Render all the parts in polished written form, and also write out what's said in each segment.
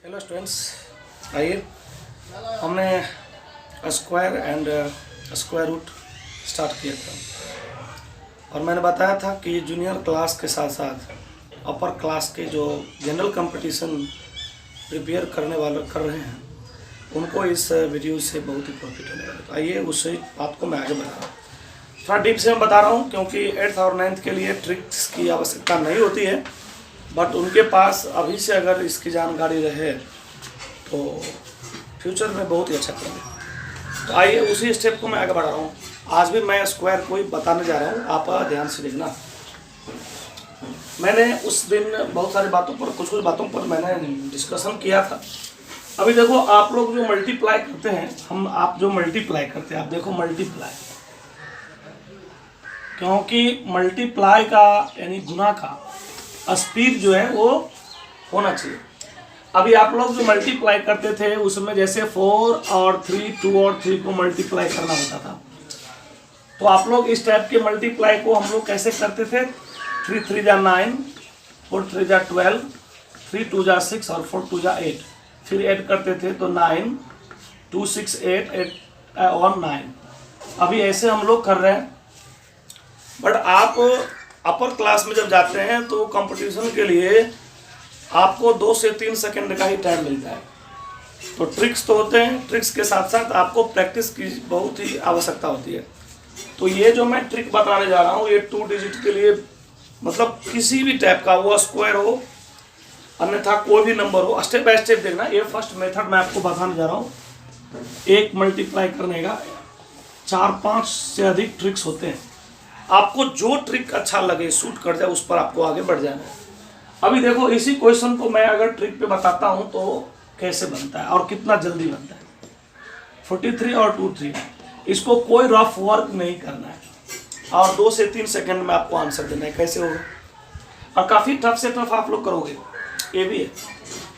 Hello students, आइए हमने square and square root start किया था और मैंने बताया था कि जूनियर क्लास के साथ साथ अपर क्लास के जो जनरल कंपटीशन प्रिपेयर करने वाले कर रहे हैं उनको इस वीडियो से बहुत ही प्रॉफिट होने वाला है। तो आइए उसी बात को मैं आगे बढ़ा रहा हूँ। थोड़ा डीप से मैं बता रहा हूँ क्योंकि 8th और 9th के लिए ट्रिक्स की आवश्यकता नहीं होती है, बट उनके पास अभी से अगर इसकी जानकारी रहे तो फ्यूचर में बहुत ही अच्छा करेंगे। तो आइए उसी स्टेप को मैं आगे बढ़ा रहा हूँ। आज भी मैं स्क्वायर को ही बताने जा रहा हूँ, आप ध्यान से देखना। मैंने उस दिन बहुत सारी बातों पर कुछ बातों पर मैंने डिस्कशन किया था। अभी देखो आप लोग जो मल्टीप्लाई करते हैं, आप जो मल्टीप्लाई करते हैं, आप देखो मल्टीप्लाई, क्योंकि मल्टीप्लाई का यानी गुना का स्पीड जो है वो होना चाहिए। अभी आप लोग जो मल्टीप्लाई करते थे उसमें जैसे 4 और 3, 2 और 3 को मल्टीप्लाई करना होता था, तो आप लोग इस टाइप के मल्टीप्लाई को हम लोग कैसे करते थे? 3 3 जा 9, 4 3 जा 12, 3 2 जा 6 और 4 2 जा 8, फिर ऐड करते थे तो 9 2 6 8 8 और 9। अभी ऐसे हम लोग कर रहे हैं, बट आप अपर क्लास में जब जाते हैं तो कंपटीशन के लिए आपको 2 से 3 सेकंड का ही टाइम मिलता है। तो ट्रिक्स तो होते हैं, ट्रिक्स के साथ साथ आपको प्रैक्टिस की बहुत ही आवश्यकता होती है। तो ये जो मैं ट्रिक बताने जा रहा हूँ ये 2 डिजिट के लिए, मतलब किसी भी टाइप का, वो स्क्वायर हो अन्यथा कोई भी नंबर हो, स्टेप बाय स्टेप देखना। ये फर्स्ट मेथड मैं आपको बताने जा रहा हूँ। एक मल्टीप्लाई करने का 4-5 से अधिक ट्रिक्स होते हैं, आपको जो ट्रिक अच्छा लगे, सूट कर जाए, उस पर आपको आगे बढ़ जाना है। अभी देखो इसी क्वेश्चन को मैं अगर ट्रिक पे बताता हूं तो कैसे बनता है और कितना जल्दी बनता है। 43 और 23, इसको कोई रफ वर्क नहीं करना है और 2 से 3 सेकंड में आपको आंसर देना है। कैसे होगा? और काफ़ी टफ से टफ आप लोग करोगे, ये भी है।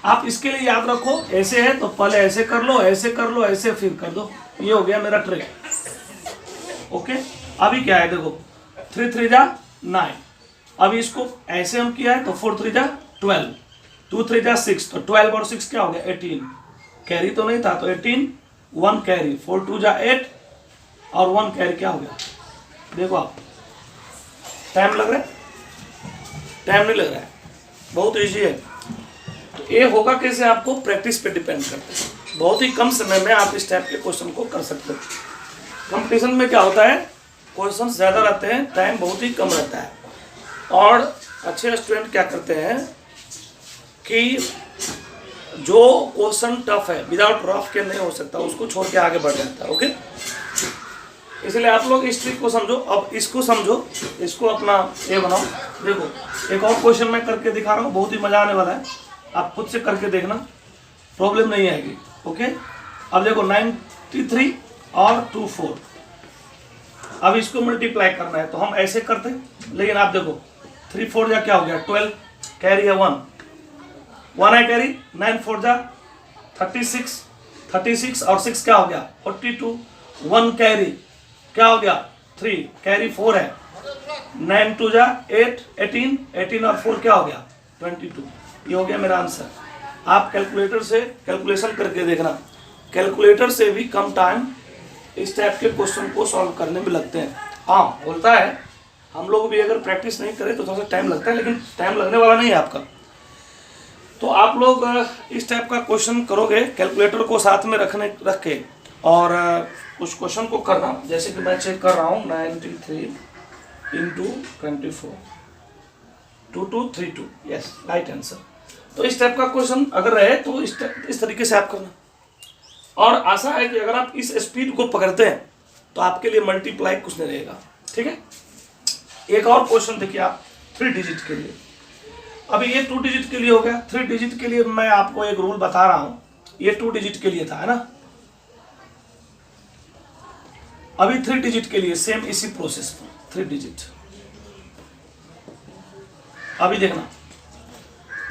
आप इसके लिए याद रखो, ऐसे है तो पहले ऐसे कर लो, ऐसे कर लो, ऐसे फिर कर दो। ये हो गया मेरा ट्रिक। ओके, अभी क्या है देखो, 3 3 जा 9, अभी इसको ऐसे हम किया है तो 4 3 जा 12, 2 3 जा 6, तो 12 और 6 क्या हो गया? 18। कैरी तो नहीं था तो 18, 1 कैरी, 4 2 जा 8 और 1 कैरी, क्या हो गया? देखो आप, टाइम लग रहा है? टाइम नहीं लग रहा है, बहुत इजी है। तो ये होगा कैसे? आपको प्रैक्टिस पे डिपेंड करता है। बहुत ही कम समय में आप इस टाइप के क्वेश्चन को कर सकते हो। कंपटीशन में क्या होता है, क्वेश्चन ज़्यादा रहते हैं, टाइम बहुत ही कम रहता है। और अच्छे स्टूडेंट क्या करते हैं कि जो क्वेश्चन टफ है, विदाउट रफ के नहीं हो सकता, उसको छोड़ के आगे बढ़ जाता है। ओके, इसलिए आप लोग इस ट्रिक को समझो। अब इसको समझो, इसको अपना ये बनाओ। देखो एक और क्वेश्चन मैं करके दिखा रहा हूँ, बहुत ही मज़ा आने वाला है, आप खुद से करके देखना, प्रॉब्लम नहीं आएगी। ओके, अब देखो 93 और 24, अब इसको मल्टीप्लाई करना है तो हम ऐसे करते हैं, लेकिन आप देखो 3 4 जा क्या हो गया? 12, कैरी है 1 है कैरी, 9 4 जा 36 और 6 क्या हो गया? 42, 1 कैरी क्या हो गया? 3 कैरी, 4 है, 9 2 जा 8, 18 और 4 क्या हो गया? 22। ये हो गया मेरा आंसर। आप कैलकुलेटर से कैलकुलेशन करके देखना, कैलकुलेटर से भी कम टाइम इस टाइप के क्वेश्चन को सॉल्व करने में लगते हैं। हाँ, बोलता है हम लोग भी अगर प्रैक्टिस नहीं करें तो थोड़ा सा टाइम लगता है, लेकिन टाइम लगने वाला नहीं है आपका। तो आप लोग इस टाइप का क्वेश्चन करोगे, कैलकुलेटर को साथ में रख के और उस क्वेश्चन को करना। जैसे कि मैं चेक कर रहा हूँ, 93 × 24 2232, यस, राइट आंसर। तो इस टाइप का क्वेश्चन अगर रहे तो इस तरीके से आप करना। और आशा है कि अगर आप इस स्पीड को पकड़ते हैं तो आपके लिए मल्टीप्लाई कुछ नहीं रहेगा। ठीक है, एक और क्वेश्चन देखिए आप 3 डिजिट के लिए। अभी ये 2 डिजिट के लिए हो गया, 3 डिजिट के लिए मैं आपको एक रूल बता रहा हूं। ये 2 डिजिट के लिए था, है ना? अभी 3 डिजिट के लिए सेम इसी प्रोसेस पर 3 डिजिट। अभी देखना,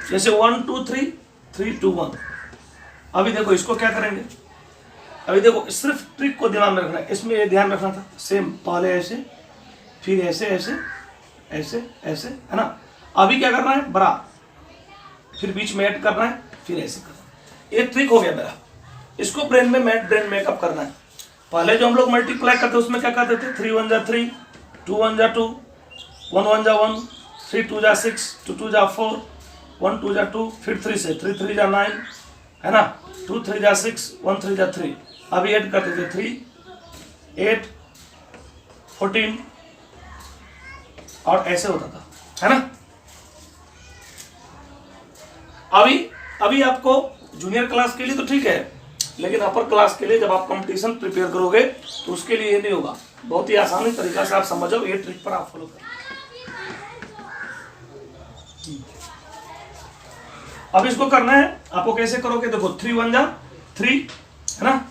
जैसे 1 2 3 3 2 1। अभी देखो इसको क्या करेंगे? अभी देखो सिर्फ ट्रिक को दिमाग में रखना है, इसमें ये ध्यान रखना था, सेम पहले ऐसे, फिर ऐसे ऐसे ऐसे ऐसे, है ना? अभी क्या करना है? बड़ा, फिर बीच में ऐड करना है, फिर ऐसे करना है। ये ट्रिक हो गया मेरा, इसको ब्रेन मेकअप करना है। पहले जो हम लोग मल्टीप्लाई करते उसमें क्या करते थे, 3 1 जा 3, 2 1 जा 2, 1 1 जा 1, 3 2 जा 6, 2 2 जा 4, 1 2 जा 2, फिर 3 से 3 3 जा 9, है ना, 2 3 जा 6, 1 3 जा 3। अभी ऐड करते थे 3 8 14 और ऐसे होता था, है ना। अभी आपको जूनियर क्लास के लिए तो ठीक है, लेकिन अपर क्लास के लिए जब आप कंपटीशन प्रिपेयर करोगे तो उसके लिए ये नहीं होगा। बहुत ही आसानी तरीका से आप समझो, ये ट्रिक पर आप फॉलो करें। अब इसको करना है आपको, कैसे करोगे देखो, 3 1 जा 3, है ना,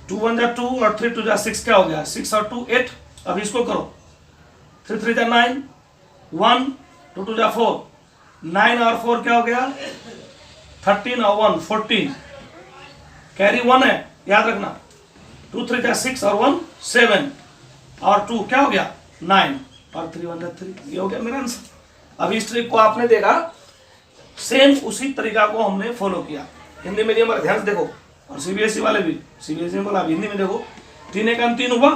2 1 जा 2 और 3 2 जा 6, क्या हो गया 6 और 2 8। अब इसको करो, 3 3 जा 9, 1 2 2 जा 4, 9 और 4 क्या हो गया 13 और 1 14, कैरी 1 है याद रखना, 2 3 जा 6 और 1 7 और 2 क्या हो गया 9 और 3 1 जा 3। ये हो गया मेरा आंसर। अब इस ट्रिक को आपने देखा, सेम उसी तरीका को हमने फॉलो किया। हिंदी मीडियम पर ध्यान से देखो, और सीबीएसई वाले भी, सीबीएसई वाला हिंदी में देखो, 3 1 3 हुआ,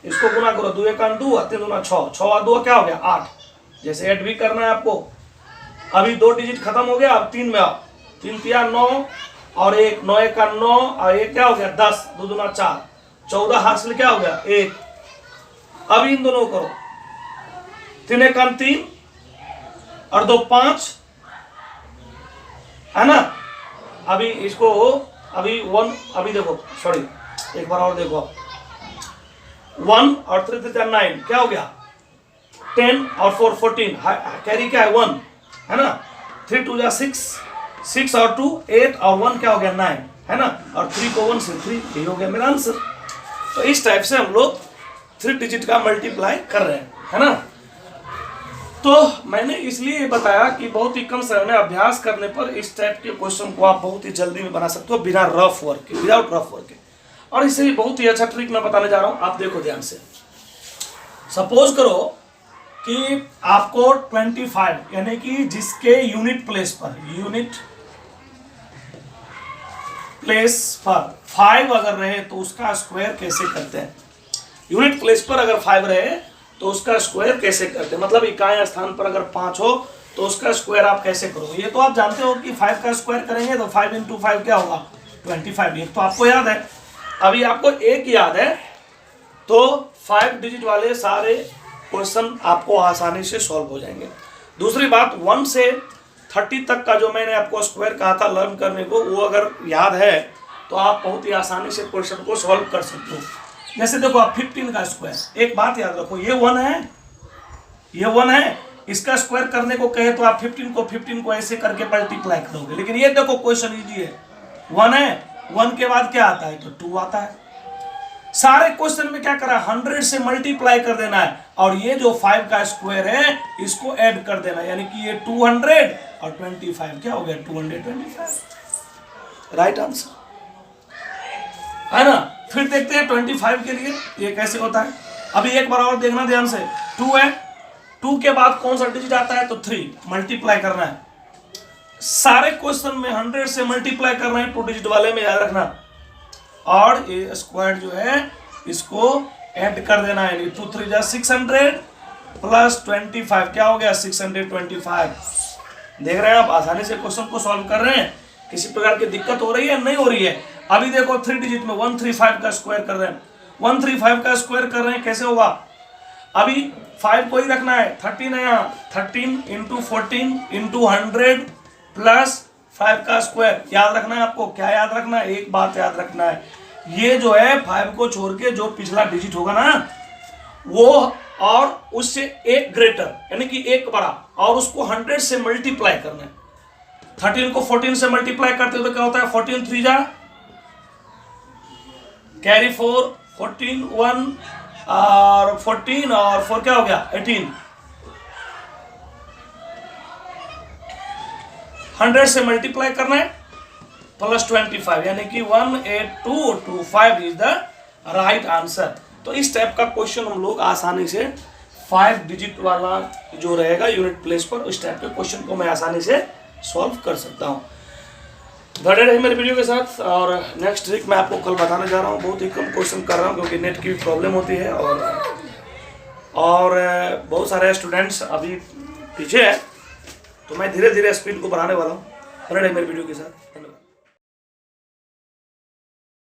इसको गुना करो, 2 1 2 3 2 6, 6 और 2 क्या हो गया 8। जैसे ऐड भी करना है आपको। अभी 2 डिजिट खत्म हो गया, अब 3 में आओ, 3 3 9 और 1 9 1 9 और 1 क्या हो गया 10, 2 2 4, 14 हासिल क्या हो गया 1। अब इन दोनों करो, 3 1 3 और 2 5, है ना। अभी इसको अभी 1, अभी देखो सॉरी एक बार और देखो, 1 और 3 3 9 क्या हो गया 10 और 4 14, कैरी क्या है 1, है ना। 3 2 जा 6, 6 और 2 8 और 1 क्या हो गया 9, है ना, और 3 को 1 से 3, ये हो गया मेरा आंसर। तो इस टाइप से हम लोग 3 डिजिट का मल्टीप्लाई कर रहे हैं, है ना। तो मैंने इसलिए बताया कि बहुत ही कम समय में अभ्यास करने पर इस टाइप के क्वेश्चन को आप बहुत ही जल्दी में बना सकते हो, बिना रफ वर्क के, विदाउट रफ वर्क के। और इससे बहुत ही अच्छा ट्रिक मैं बताने जा रहा हूं, आप देखो ध्यान से। सपोज करो कि आपको 25 यानी कि जिसके यूनिट प्लेस पर 5 अगर रहे तो उसका स्क्वायर कैसे करते हैं। यूनिट प्लेस पर अगर 5 रहे तो उसका स्क्वायर कैसे करते हैं, मतलब इकाई स्थान पर अगर 5 हो तो उसका स्क्वायर आप कैसे करोगे। ये तो आप जानते हो कि 5 का स्क्वायर करेंगे तो 5 × 5 क्या होगा 25, ये तो आपको याद है। अभी आपको एक याद है तो 5 डिजिट वाले सारे क्वेश्चन आपको आसानी से सॉल्व हो जाएंगे। दूसरी बात, 1 से 30 तक का जो मैंने आपको स्क्वायर कहा था लर्न करने को, वो अगर याद है तो आप बहुत ही आसानी से क्वेश्चन को सॉल्व कर सकते हो। जैसे देखो आप 15 का स्क्वायर, एक बात याद रखो, ये 1 है, ये 1 है, इसका स्क्वायर करने को कहे तो आप 15 को ऐसे करके मल्टीप्लाई करोगे। लेकिन ये देखो क्वेश्चन इजी है, 1 है, 1 के बाद क्या आता है तो 2 आता है। सारे क्वेश्चन में क्या करा 100 से मल्टीप्लाई कर देना है, और ये जो 5 का स्क्वायर है इसको ऐड कर देना, यानी कि ये 200 और 25 क्या हो गया 225, राइट आंसर, है ना। फिर देखते हैं 25 के लिए ये कैसे होता है। अभी एक बार और देखना ध्यान से, 2 है, 2 के बाद कौन सा डिजिट आता है तो 3, मल्टीप्लाई करना है। सारे क्वेश्चन में 100 से मल्टीप्लाई करना है 2 डिजिट वाले में, याद रखना। और ये स्क्वायर जो है इसको ऐड कर देना है, 2 3 जा 600 प्लस 25 क्या हो गया 625। देख रहे हैं आप, आसानी से क्वेश्चन को सॉल्व कर रहे हैं, किसी प्रकार की दिक्कत हो रही है नहीं हो रही है। अभी देखो 3 डिजिट में 135 का स्क्वायर कर रहे हैं, 135 का स्क्वायर कर रहे हैं, कैसे होगा। अभी 5 को ही रखना है, 13 है यहाँ, 13 × 14 × 100 प्लस 5 का स्क्वायर। याद रखना है आपको, क्या याद रखना है, एक बात याद रखना है, ये जो है 5 को छोड़ के जो पिछला डिजिट होगा ना वो और उससे एक ग्रेटर यानी कि एक बड़ा, और उसको 100 से मल्टीप्लाई करना है। 13 को 14 से मल्टीप्लाई करते हो तो क्या होता है 14 3 जा कैरी 4, 14 1 और 14 और 4 क्या हो गया 18। 100 से मल्टीप्लाई करना है प्लस 25 यानी कि 18225 इज द राइट आंसर। तो इस टाइप का क्वेश्चन हम लोग आसानी से 5 डिजिट वाला जो रहेगा यूनिट प्लेस पर, उस टाइप के क्वेश्चन को मैं आसानी से सॉल्व कर सकता हूं। बने रहिए मेरे वीडियो के साथ। और नेक्स्ट ट्रिक मैं आपको कल बताने जा रहा हूँ। बहुत ही कम क्वेश्चन कर रहा हूँ क्योंकि नेट की प्रॉब्लम होती है और बहुत सारे स्टूडेंट्स अभी पीछे हैं, तो मैं धीरे धीरे स्पीड को बढ़ाने वाला हूँ। बने रहिए मेरे वीडियो के साथ। धन्यवाद।